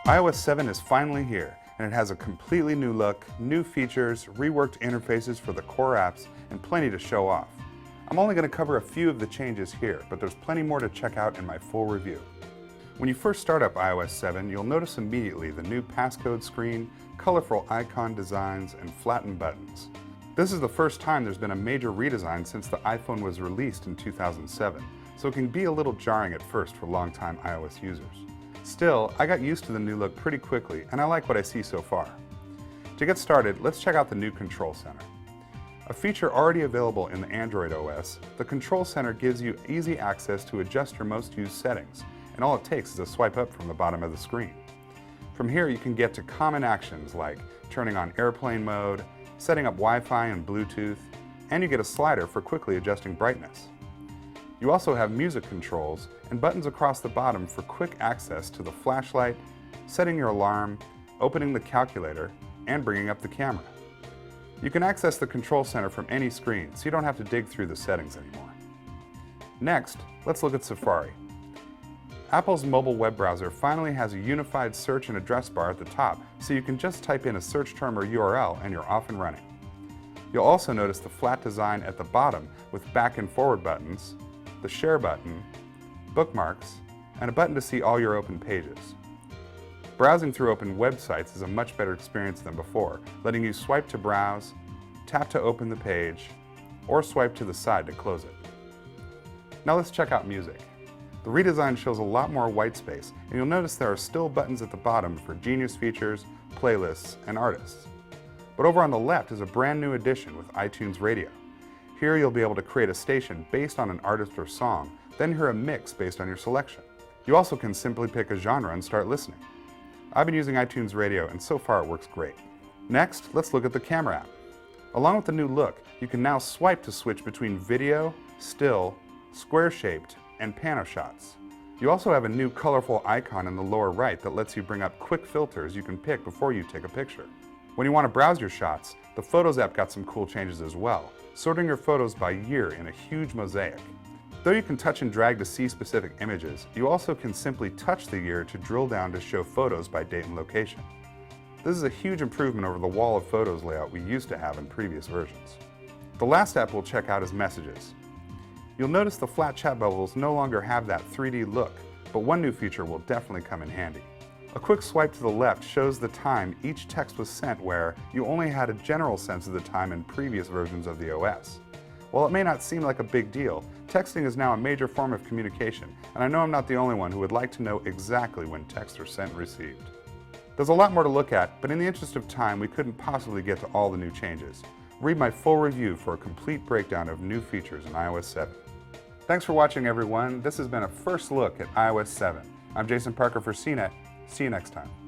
iOS 7 is finally here, and it has a completely new look, new features, reworked interfaces for the core apps, and plenty to show off. I'm only going to cover a few of the changes here, but there's plenty more to check out in my full review. When you first start up iOS 7, you'll notice immediately the new passcode screen, colorful icon designs, and flattened buttons. This is the first time there's been a major redesign since the iPhone was released in 2007, so it can be a little jarring at first for longtime iOS users. Still, I got used to the new look pretty quickly, and I like what I see so far. To get started, let's check out the new Control Center. A feature already available in the Android OS, the Control Center gives you easy access to adjust your most used settings, and all it takes is a swipe up from the bottom of the screen. From here, you can get to common actions like turning on airplane mode, setting up Wi-Fi and Bluetooth, and you get a slider for quickly adjusting brightness. You also have music controls and buttons across the bottom for quick access to the flashlight, setting your alarm, opening the calculator, and bringing up the camera. You can access the Control Center from any screen, so you don't have to dig through the settings anymore. Next, let's look at Safari. Apple's mobile web browser finally has a unified search and address bar at the top, so you can just type in a search term or URL and you're off and running. You'll also notice the flat design at the bottom with back and forward buttons, the share button, bookmarks, and a button to see all your open pages. Browsing through open websites is a much better experience than before, letting you swipe to browse, tap to open the page, or swipe to the side to close it. Now let's check out music. The redesign shows a lot more white space, and you'll notice there are still buttons at the bottom for Genius features, playlists, and artists. But over on the left is a brand new addition with iTunes Radio. Here you'll be able to create a station based on an artist or song, then hear a mix based on your selection. You also can simply pick a genre and start listening. I've been using iTunes Radio, and so far it works great. Next, let's look at the camera app. Along with the new look, you can now swipe to switch between video, still, square-shaped, and pano shots. You also have a new colorful icon in the lower right that lets you bring up quick filters you can pick before you take a picture. When you want to browse your shots, the Photos app got some cool changes as well, sorting your photos by year in a huge mosaic. Though you can touch and drag to see specific images, you also can simply touch the year to drill down to show photos by date and location. This is a huge improvement over the wall of photos layout we used to have in previous versions. The last app we'll check out is Messages. You'll notice the flat chat bubbles no longer have that 3D look, but one new feature will definitely come in handy. A quick swipe to the left shows the time each text was sent, where you only had a general sense of the time in previous versions of the OS. While it may not seem like a big deal, texting is now a major form of communication, and I know I'm not the only one who would like to know exactly when texts are sent and received. There's a lot more to look at, but in the interest of time, we couldn't possibly get to all the new changes. Read my full review for a complete breakdown of new features in iOS 7. Thanks for watching, everyone. This has been a first look at iOS 7. I'm Jason Parker for CNET. See you next time.